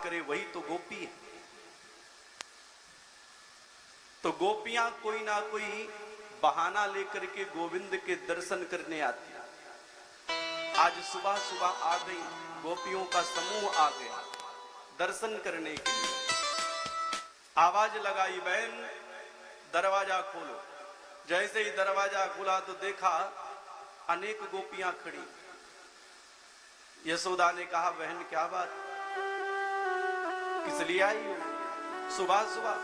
करे वही तो गोपी है। तो गोपियां कोई ना कोई बहाना लेकर के गोविंद के दर्शन करने आती। आज सुबह सुबह आ गई, गोपियों का समूह आ गया दर्शन करने के लिए। आवाज लगाई, बहन दरवाजा खोलो। जैसे ही दरवाजा खुला तो देखा अनेक गोपियां खड़ी। यशोदा ने कहा, बहन क्या बात, किस लिए आई हो सुबह सुबह?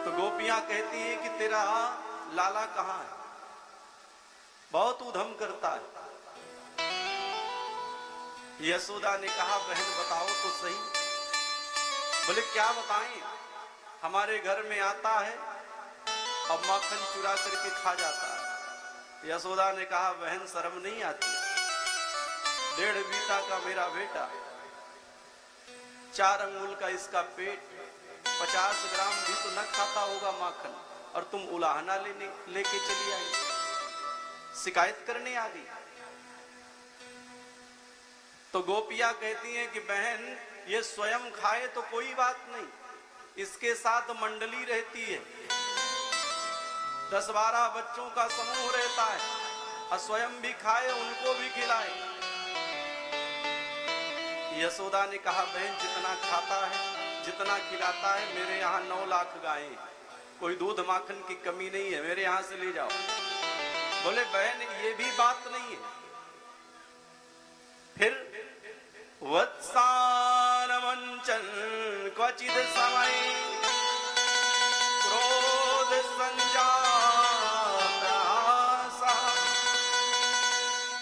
तो गोपियां कहती हैं कि तेरा लाला कहां है, बहुत उधम करता है। यशोदा ने कहा, बहन बताओ तो सही। बोले क्या बताएं, हमारे घर में आता है और माखन चुरा करके खा जाता है। यशोदा ने कहा, बहन शर्म नहीं आती, 1.5 बीता का मेरा बेटा, 4 अंगुल का इसका पेट, 50 ग्राम भी तो न खाता होगा माखन, और तुम उलाहना लेके चली आई, शिकायत करने आ गई। तो गोपियां कहती हैं कि बहन ये स्वयं खाए तो कोई बात नहीं, इसके साथ मंडली रहती है, 10-12 बच्चों का समूह रहता है, और स्वयं भी खाए उनको भी खिलाए। यशोदा ने कहा, बहन जितना खाता है जितना खिलाता है, मेरे यहाँ 9 लाख गायें, कोई दूध माखन की कमी नहीं है, मेरे यहाँ से ले जाओ। बोले बहन ये भी बात नहीं है। फिर वत्सान वंचन क्वचित समय क्रोध संजाता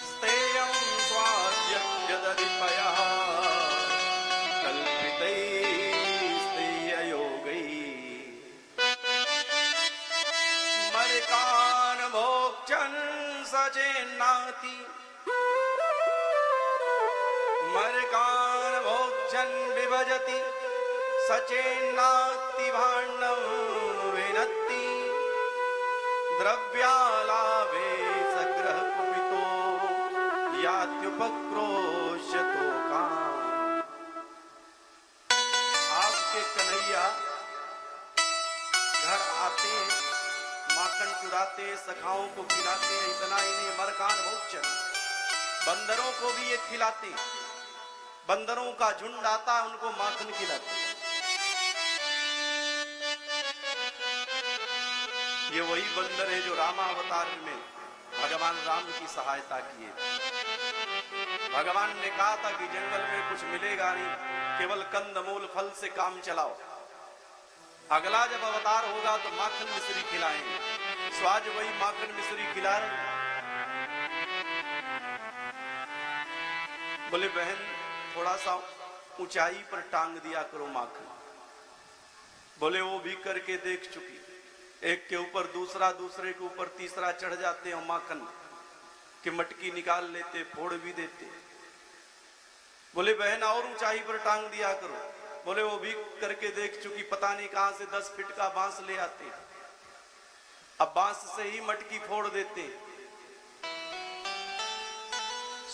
स्तेयं स्वाद्यद्यदरिपयः कल्पितैस्तेययोगैः मर्कान् भोक्ष्यन् सचेन्नाति मर्कान् भोक्ष्यन् विभजति सचेन्नाति भाण्डं विनत्ति द्रव्यालाभे सग्रह कुपितो यात्युपक्रोश्यतो काम। आपके कन्हैया घर आते, माखन चुराते, सखाओं को खिलाते, इतना ही नहीं, मरकान भोक्षण, बंदरों को भी ये खिलाते, बंदरों का झुंड आता है उनको माखन खिलाते। ये वही बंदर है जो रामावतार में भगवान राम की सहायता किए। भगवान ने कहा था कि जंगल में कुछ मिलेगा नहीं, केवल कंदमूल फल से काम चलाओ, अगला जब अवतार होगा तो माखन मिश्री खिलाएंगे। सो आज वही माखन मिश्री खिला रहे। बोले बहन थोड़ा सा ऊंचाई पर टांग दिया करो माखन। बोले वो भी करके देख चुकी, एक के ऊपर दूसरा, दूसरे के ऊपर तीसरा चढ़ जाते हैं, माखन की मटकी निकाल लेते, फोड़ भी देते। बोले बहन और ऊंचाई पर टांग दिया करो। बोले वो भी करके देख चुकी, पता नहीं कहां से 10 फीट का बांस ले आते, अब बांस से ही मटकी फोड़ देते।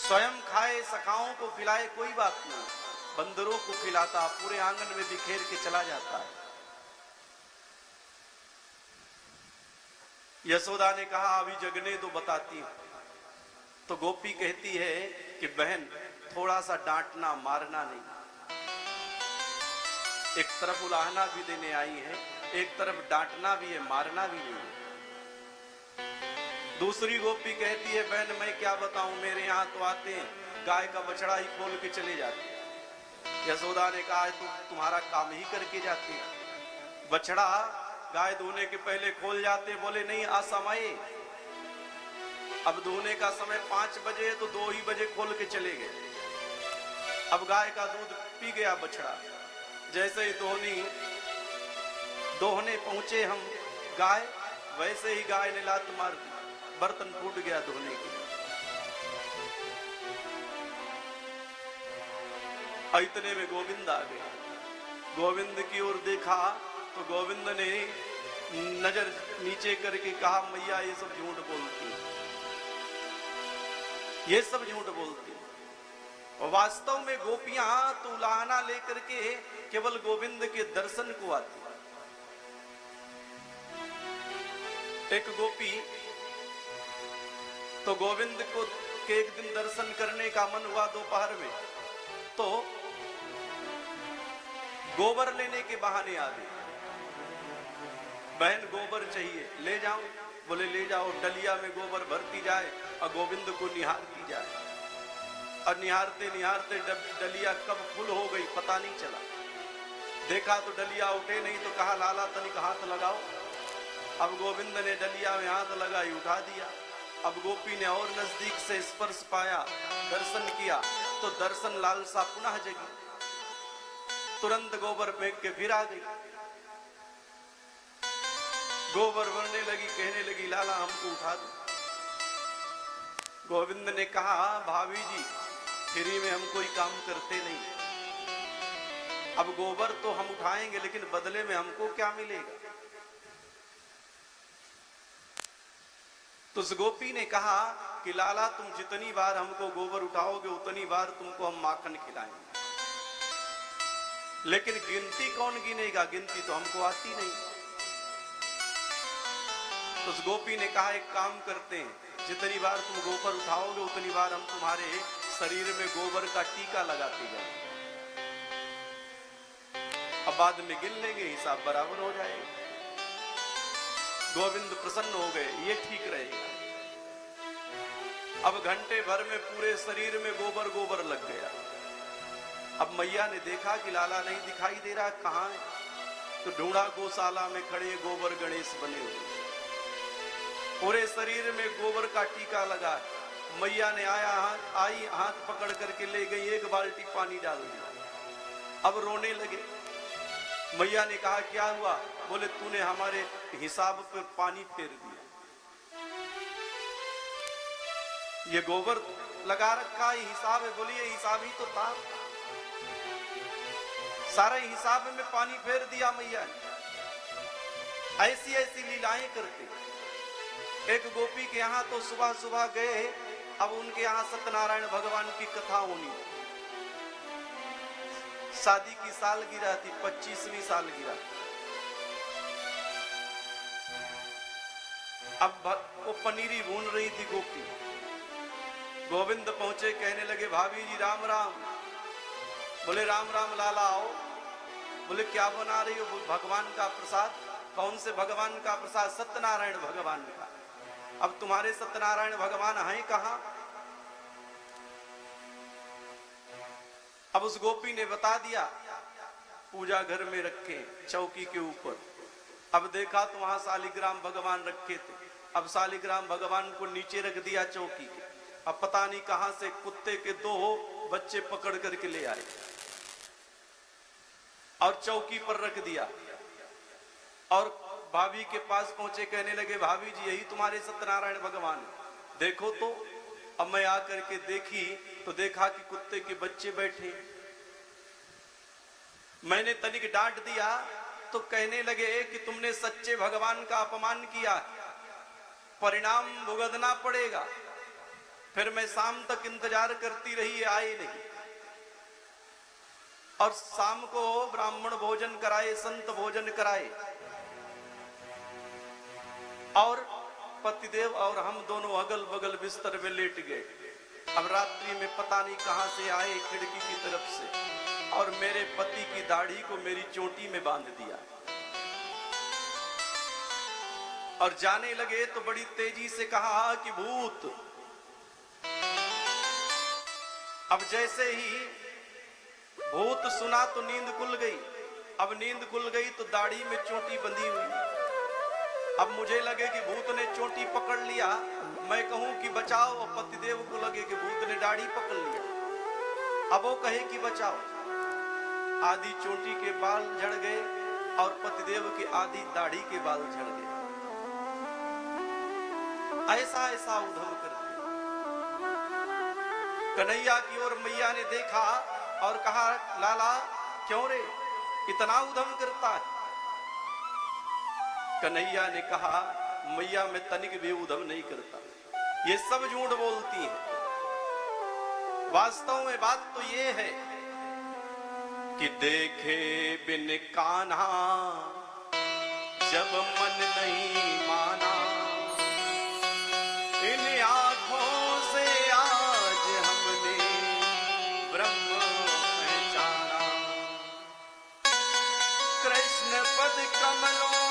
स्वयं खाए, सखाओं को खिलाए कोई बात नहीं, बंदरों को खिलाता, पूरे आंगन में बिखेर के चला जाता है। यशोदा ने कहा अभी जगने दो, बताती हूं। तो गोपी कहती है कि बहन थोड़ा सा डांटना मारना नहीं। एक तरफ उलाहना भी देने आई है, एक तरफ डांटना भी है, मारना भी नहीं है। दूसरी गोपी कहती है बहन मैं क्या बताऊं, मेरे यहाँ तो आते हैं गाय का बछड़ा ही खोल के चले जाते हैं। यशोदा ने कहा तो तुम्हारा काम ही करके जाते हैं, बछड़ा गाय धोने के पहले खोल जाते। बोले नहीं असमय, अब धोने का समय 5 बजे तो 2 ही बजे खोल के चले गए। अब गाय का दूध पी गया बछड़ा, जैसे ही दोहने पहुंचे हम गाय, वैसे ही गाय ने लात मार दी, बर्तन फूट गया धोने के। इतने में गोविंद आ गया। गोविंद की ओर देखा तो गोविंद ने नजर नीचे करके कहा मैया ये सब झूठ बोलती, ये सब झूठ बोलती। वास्तव में गोपियां तो उलाहना लेकर के केवल गोविंद के दर्शन को आती। एक गोपी तो गोविंद को के एक दिन दर्शन करने का मन हुआ दोपहर में, तो गोबर लेने के बहाने आ गई। बहन गोबर चाहिए, ले जाओ। बोले ले जाओ। डलिया में गोबर भरती जाए और गोविंद को निहारती जाए, और निहारते निहारते डलिया कब फुल हो गई पता नहीं चला। देखा तो डलिया उठे नहीं, तो कहा लाला तनिक हाथ लगाओ। अब गोविंद ने डलिया में हाथ लगाई, उठा दिया। अब गोपी ने और नजदीक से स्पर्श पाया, दर्शन किया, तो दर्शन लालसा पुनः जगी। तुरंत गोबर फेंक के फिर आ गई। गोबर भरने लगी, कहने लगी लाला हमको उठा दो। गोविंद ने कहा भाभी जी फ्री में हम कोई काम करते नहीं, अब गोबर तो हम उठाएंगे लेकिन बदले में हमको क्या मिलेगा। तो उस गोपी ने कहा कि लाला तुम जितनी बार हमको गोबर उठाओगे उतनी बार तुमको हम माखन खिलाएंगे, लेकिन गिनती कौन गिनेगा, गिनती तो हमको आती नहीं। तो उस गोपी ने कहा एक काम करते हैं, जितनी बार तुम गोबर उठाओगे उतनी बार हम तुम्हारे शरीर में गोबर का टीका लगाते जाएंगे, अब बाद में गिन लेंगे, हिसाब बराबर हो जाएगा। गोविंद प्रसन्न हो गए, ये ठीक रहेगा। अब घंटे भर में पूरे शरीर में गोबर गोबर लग गया। अब मैया ने देखा कि लाला नहीं दिखाई दे रहा, कहां है, तो ढूंढा गौशाला में खड़े गोबर गणेश बने हुए, पूरे शरीर में गोबर का टीका लगा। मैया ने आई हाथ पकड़ करके ले गई, एक बाल्टी पानी डाल दिया। अब रोने लगे। मैया ने कहा क्या हुआ, बोले तूने हमारे हिसाब पर पानी फेर दिया, ये गोबर लगा रखा है हिसाब है। बोलिए हिसाब ही तो था, सारे हिसाब में पानी फेर दिया मैया ने। ऐसी ऐसी लीलाएं करते। एक गोपी के यहाँ तो सुबह सुबह गए, अब उनके यहाँ सत्यनारायण भगवान की कथा होनी, शादी की सालगिरह थी, 25वीं सालगिरह। अब वो पनीरी भून रही थी गोपी। गोविंद पहुंचे, कहने लगे भाभी जी राम राम। बोले राम राम लाला आओ। बोले क्या बना रही हो, भगवान का प्रसाद। कौन से भगवान का प्रसाद, सत्यनारायण भगवान का। अब तुम्हारे सत्यनारायण भगवान हैं कहां। अब उस गोपी ने बता दिया, पूजा घर में रखे चौकी के ऊपर। अब देखा तो वहां शालिग्राम भगवान रखे थे। अब शालिग्राम भगवान को नीचे रख दिया चौकी के। अब पता नहीं कहां से कुत्ते के 2 बच्चे पकड़ करके ले आए और चौकी पर रख दिया। और भाभी के पास पहुंचे, कहने लगे भाभी जी यही तुम्हारे सत्यनारायण भगवान, देखो तो। अब मैं आकर के देखी तो देखा कि कुत्ते के बच्चे बैठे। मैंने तनिक डांट दिया तो कहने लगे कि तुमने सच्चे भगवान का अपमान किया, परिणाम भुगतना पड़ेगा। फिर मैं शाम तक इंतजार करती रही, आए नहीं। और शाम को ब्राह्मण भोजन कराए, संत भोजन कराए, और पतिदेव और हम दोनों अगल बगल बिस्तर में लेट गए। अब रात्रि में पता नहीं कहां से आए खिड़की की तरफ से, और मेरे पति की दाढ़ी को मेरी चोटी में बांध दिया और जाने लगे। तो बड़ी तेजी से कहा कि भूत। अब जैसे ही भूत सुना तो नींद खुल गई। अब नींद खुल गई तो दाढ़ी में चोटी बंधी हुई। अब मुझे लगे कि भूत ने चोटी पकड़ लिया, मैं कहूं कि बचाओ, और पतिदेव को लगे कि भूत ने दाढ़ी पकड़ लिया। अब वो कहे कि बचाओ। आधी चोटी के बाल झड़ गए और पतिदेव के आधी दाढ़ी के बाल झड़ गए। ऐसा ऐसा उधम करते। कन्हैया की ओर मैया ने देखा और कहा लाला क्यों रे इतना उधम करता है। कन्हैया ने कहा मैया मैं तनिक भी उधम नहीं करता, ये सब झूठ बोलती हैं। वास्तव में बात तो ये है कि देखे बिन कान्हा जब मन नहीं माना, इन आंखों से आज हमने ब्रह्म पहचाना। कृष्ण पद कमलों